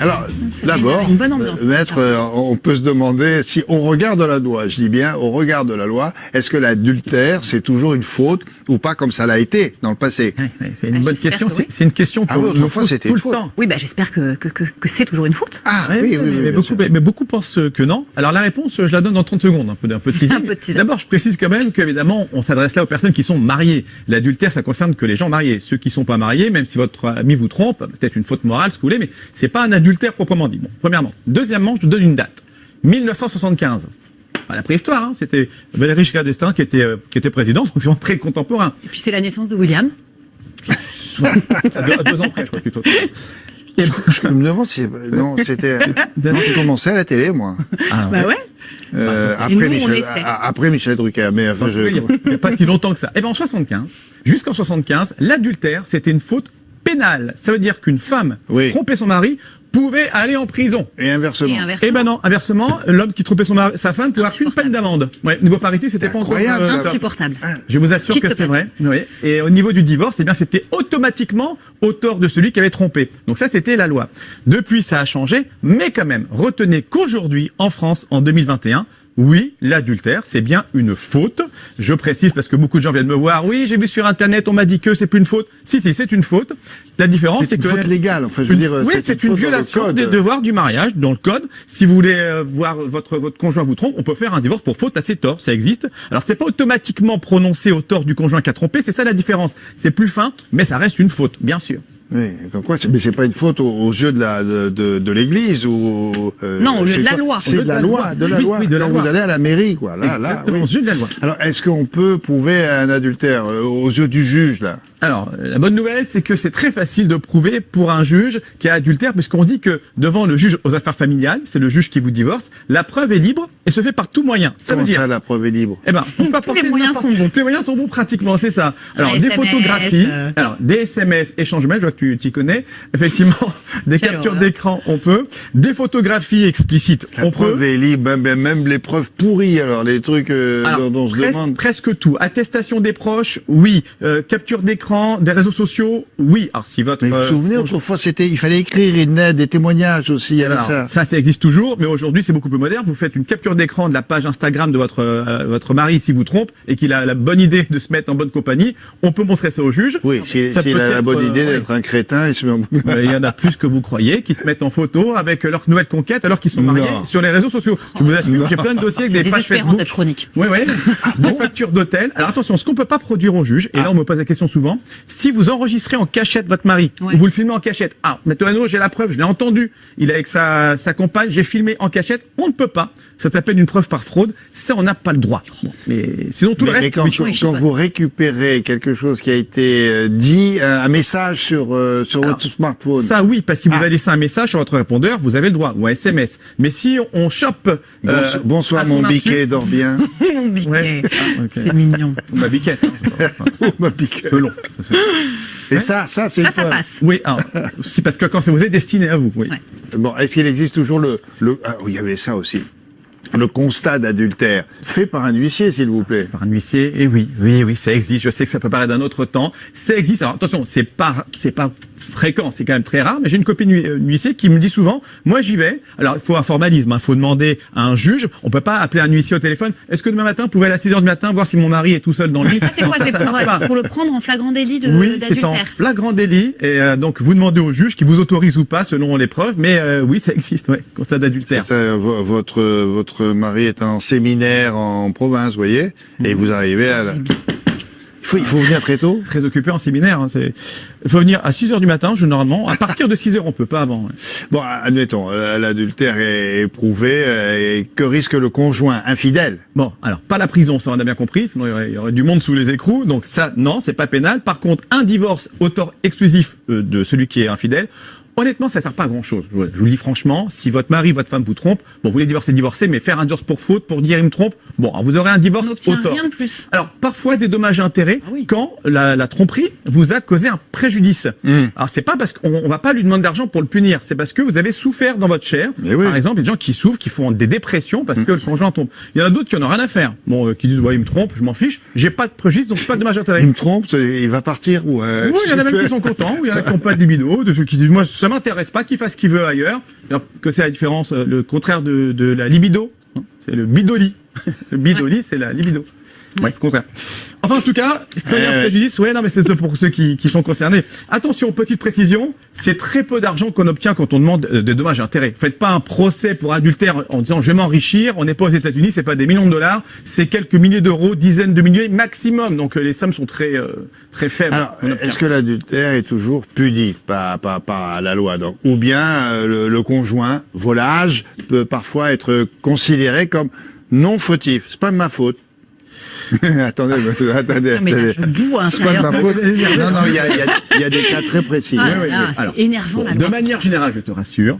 Alors, d'abord, une bonne ambiance. maître, on peut se demander, si on regarde la loi, je dis bien, on regarde la loi, est-ce que l'adultère, c'est toujours une faute ou pas comme ça l'a été dans le passé? C'est une bonne question. Oui. C'est une question Ah oui, autrefois, c'était tout une le faute. temps. Oui, bah, j'espère que c'est toujours une faute. Ah, Ouais, oui, mais beaucoup pensent que non. Alors la réponse, je la donne dans 30 secondes, un peu de teasing. Un peu de teasing. D'abord, je précise quand même qu'évidemment, on s'adresse là aux personnes qui sont mariées. L'adultère, ça concerne que les gens mariés. Ceux qui sont pas mariés, même si votre ami vous trompe, peut-être une faute morale, ce que vous voulez, mais c'est pas un adultère proprement dit. Bon, premièrement. Deuxièmement, je vous donne une date. 1975. La préhistoire, hein, c'était Valéry Giscard d'Estaing qui était président, donc c'est vraiment très contemporain. Et puis c'est la naissance de William. À 2 ans près, je crois, plutôt. Et Je me demande si, non, c'était, non, j'ai commencé à la télé, moi. ah, Bah ouais. Après Michel Drucker, mais enfin, il n'y a pas si longtemps que ça. Et ben en 75, jusqu'en 75, l'adultère, c'était une faute pénale. Ça veut dire qu'une femme trompait son mari pouvait aller en prison. Et inversement. Eh ben non, inversement, l'homme qui trompait sa femme pouvait avoir qu'une peine d'amende. Ouais, niveau parité, c'était pas encore Insupportable. Je vous assure que c'est vrai. Oui. Et au niveau du divorce, eh bien, c'était automatiquement au tort de celui qui avait trompé. Donc ça, c'était la loi. Depuis, ça a changé, mais quand même, retenez qu'aujourd'hui, en France, en 2021, oui, l'adultère, c'est bien une faute. Je précise parce que beaucoup de gens viennent me voir. Oui, j'ai vu sur Internet, on m'a dit que c'est plus une faute. Si, c'est une faute. La différence, c'est que... C'est une faute légale, enfin, je veux dire... Oui, c'est une violation des devoirs du mariage dans le code. Si vous voulez voir votre conjoint vous trompe, on peut faire un divorce pour faute à ses torts, ça existe. Alors, c'est pas automatiquement prononcé au tort du conjoint qui a trompé, c'est ça la différence. C'est plus fin, mais ça reste une faute, bien sûr. Oui, comme quoi, mais c'est pas une faute aux yeux de l'Église ou non, aux yeux de la loi. C'est de la loi, Oui, de la loi. Vous allez à la mairie, quoi. Là, Exactement, aux yeux de la loi. Alors, est-ce qu'on peut prouver un adultère aux yeux du juge, là? Alors, la bonne nouvelle, c'est que c'est très facile de prouver pour un juge qui a adultère, puisqu'on dit que devant le juge aux affaires familiales, c'est le juge qui vous divorce, la preuve est libre et se fait par tout moyen. Ça veut dire... ça, la preuve est libre? Eh ben, on peut Tous les moyens sont bons. Tous les moyens sont bons pratiquement, c'est ça. Alors, des des SMS, photographies, alors des SMS, échanges mails, je vois que tu t'y connais. Effectivement, des captures d'écran, on peut. Des photographies explicites, on peut. La preuve est libre, même les preuves pourries, alors les trucs dont on se demande. Presque tout. Attestation des proches, oui. Capture d'écran, des réseaux sociaux, oui. Alors si votre... Mais vous vous souvenez, autrefois, il fallait écrire une lettre, des témoignages aussi. Alors, ça existe toujours, mais aujourd'hui c'est beaucoup plus moderne. Vous faites une capture d'écran de la page Instagram de votre mari s'il vous trompe et qu'il a la bonne idée de se mettre en bonne compagnie. On peut montrer ça au juge. Oui, s'il a la bonne idée d'être un crétin, il se met en... Il y en a plus que vous croyez qui se mettent en photo avec leur nouvelle conquête alors qu'ils sont mariés sur les réseaux sociaux. Je vous assure, j'ai plein de dossiers avec des pages Facebook. Cette chronique. Oui, des factures d'hôtel. Alors attention, ce qu'on peut pas produire au juge, et là on me pose la question souvent, si vous enregistrez en cachette votre mari, ou vous le filmez en cachette, maintenant j'ai la preuve, je l'ai entendu, il est avec sa compagne, j'ai filmé en cachette, on ne peut pas. Ça s'appelle une preuve par fraude, ça on n'a pas le droit. Bon, mais sinon tout le reste... Mais quand vous récupérez quelque chose qui a été dit, un message sur votre smartphone... Ça oui, parce qu'il vous a laissé un message sur votre répondeur, vous avez le droit, ou un SMS. Mais si on chope... bonsoir mon biquet, dors bien. Mon biquet, c'est mignon. Ma biquette. Ma biquette. Peu long. Et ça c'est une preuve. Passe. Oui, c'est parce que quand ça vous est destiné à vous. Oui. Ouais. Bon, est-ce qu'il existe toujours il y avait ça aussi. Le constat d'adultère fait par un huissier, s'il vous plaît. Par un huissier, et oui, ça existe. Je sais que ça peut paraître d'un autre temps. Ça existe. Alors attention, c'est pas fréquent, c'est quand même très rare. Mais j'ai une copine huissier qui me dit souvent, moi j'y vais. Alors il faut un formalisme, il faut demander à un juge. On peut pas appeler un huissier au téléphone. Est-ce que demain matin, vous pouvez aller à 6h du matin voir si mon mari est tout seul dans le lit? Ça c'est quoi? C'est pour le prendre en flagrant délit Oui, c'est en flagrant délit. Et donc vous demandez au juge qui vous autorise ou pas selon les preuves. Mais oui, ça existe. Ouais, constat d'adultère. Votre mari est en séminaire en province, vous voyez, et vous arrivez à il faut venir très tôt. Très occupé en séminaire. Il faut venir à 6h du matin, généralement. À partir de 6h, on peut pas avant. Ouais. Bon, admettons, l'adultère est prouvé. Et que risque le conjoint infidèle? Bon, alors, pas la prison, ça on a bien compris. Sinon, il y aurait du monde sous les écrous. Donc ça, non, c'est pas pénal. Par contre, un divorce au tort exclusif de celui qui est infidèle, honnêtement, ça sert pas à grand chose. Je vous le dis franchement, si votre mari, votre femme vous trompe, bon, vous voulez divorcer, mais faire un divorce pour faute, pour dire il me trompe, bon, alors vous aurez un divorce au tort. Rien de plus. Alors, parfois des dommages et intérêts quand la tromperie vous a causé un préjudice. Alors, c'est pas parce qu'on va pas lui demander d'argent pour le punir, c'est parce que vous avez souffert dans votre chair. Par exemple, il y a des gens qui souffrent, qui font des dépressions parce que le conjoint tombe. Il y en a d'autres qui en ont rien à faire. Bon, qui disent, il me trompe, je m'en fiche, j'ai pas de préjudice, donc pas de dommages et intérêts. Il me trompe, il va partir ou oui, il y en a même qui sont contents, ou il y en a qui n'ont pas de libido, de ceux qui disent, moi, ça m'intéresse pas, qu'il fasse ce qu'il veut ailleurs. Alors que c'est la différence, le contraire de la libido, hein, c'est le bidoli. Le bidoli, c'est la libido. Bref, contraire. Enfin, en tout cas, quand il y a un préjudice, ouais, non, mais c'est pour ceux qui sont concernés. Attention, petite précision, c'est très peu d'argent qu'on obtient quand on demande des dommages et intérêts. Faites pas un procès pour adultère en disant je vais m'enrichir. On n'est pas aux États-Unis, c'est pas des millions de dollars, c'est quelques milliers d'euros, dizaines de milliers maximum. Donc les sommes sont très faibles. Alors, est-ce que l'adultère est toujours puni par la loi, donc, ou bien le conjoint volage peut parfois être considéré comme non fautif? C'est pas de ma faute. attendez. Non, mais là, je boue à C'est pas de ma l'intérieur. faute. Non, il y a des cas très précis. Ah, oui, là, oui. Alors, c'est énervant, la de loi. manière générale, je te rassure,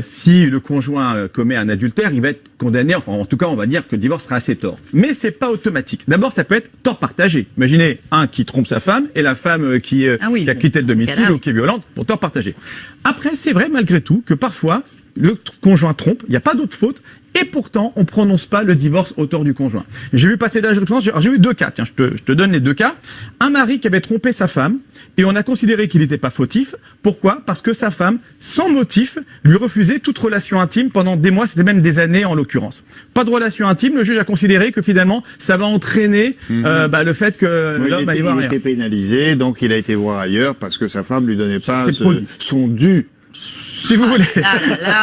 si le conjoint commet un adultère, il va être condamné, enfin en tout cas on va dire que le divorce sera assez tort. Mais c'est pas automatique. D'abord ça peut être tort partagé. Imaginez un qui trompe sa femme et la femme qui a quitté le domicile ou qui est violente, pour tort partagé. Après c'est vrai malgré tout que parfois le conjoint trompe, il n'y a pas d'autre faute, et pourtant, on prononce pas le divorce au tort du conjoint. J'ai vu passer de la jurisprudence, j'ai eu deux cas, tiens, je te donne les deux cas. Un mari qui avait trompé sa femme, et on a considéré qu'il n'était pas fautif. Pourquoi? Parce que sa femme, sans motif, lui refusait toute relation intime pendant des mois, c'était même des années en l'occurrence. Pas de relation intime, le juge a considéré que finalement, ça va entraîner le fait que l'homme aille voir il ailleurs. était pénalisé, donc il a été voir ailleurs parce que sa femme lui donnait pas son dû. Si vous voulez,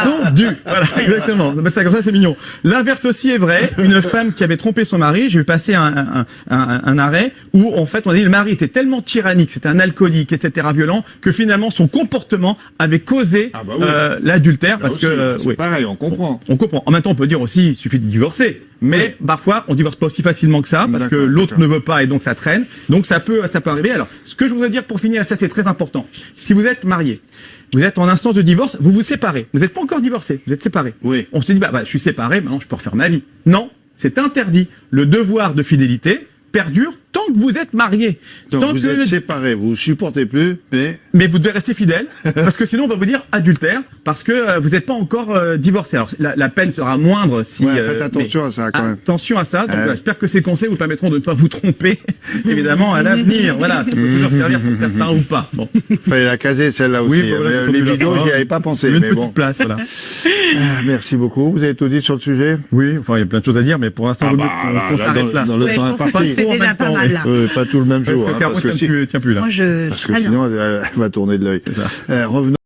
sont dus. Voilà, exactement. C'est comme ça, c'est mignon. L'inverse aussi est vrai. Une femme qui avait trompé son mari, j'ai vu passer un arrêt où, en fait, on a dit le mari était tellement tyrannique, c'était un alcoolique, etc., violent, que finalement son comportement avait causé l'adultère, parce que c'est pareil, on comprend. On comprend. En même temps, on peut dire aussi, il suffit de divorcer. Mais parfois, on divorce pas aussi facilement que ça, parce que l'autre ne veut pas et donc ça traîne. Donc ça peut arriver. Alors, ce que je voudrais dire pour finir, et ça c'est très important. Si vous êtes marié, vous êtes en instance de divorce, vous vous séparez. Vous n'êtes pas encore divorcé, vous êtes séparé. Oui. On se dit, je suis séparé, maintenant je peux refaire ma vie. Non, c'est interdit. Le devoir de fidélité perdure tant que vous êtes marié. Donc tant vous êtes séparés, vous supportez plus, mais vous devez rester fidèle, parce que sinon on va vous dire adultère, parce que vous n'êtes pas encore divorcé. Alors la peine sera moindre si... faites attention à ça quand même. Attention à ça, donc j'espère que ces conseils vous permettront de ne pas vous tromper, évidemment, à l'avenir. Voilà, ça peut toujours servir pour certains ou pas. Bon. Fallait la caser celle-là aussi. Oui, voilà, les vidéos, j'y avais pas pensé. Une mais petite bon. place, voilà. Merci beaucoup. Vous avez tout dit sur le sujet? Oui, enfin il y a plein de choses à dire, mais pour l'instant, on s'arrête là. Dans le temps je pense que imparti. c'est déjà pas mal, là. Pas tout le même jour. Parce que Caro tient plus là. Moi, je parce suis que pas bien. sinon, elle va tourner de l'œil. Revenons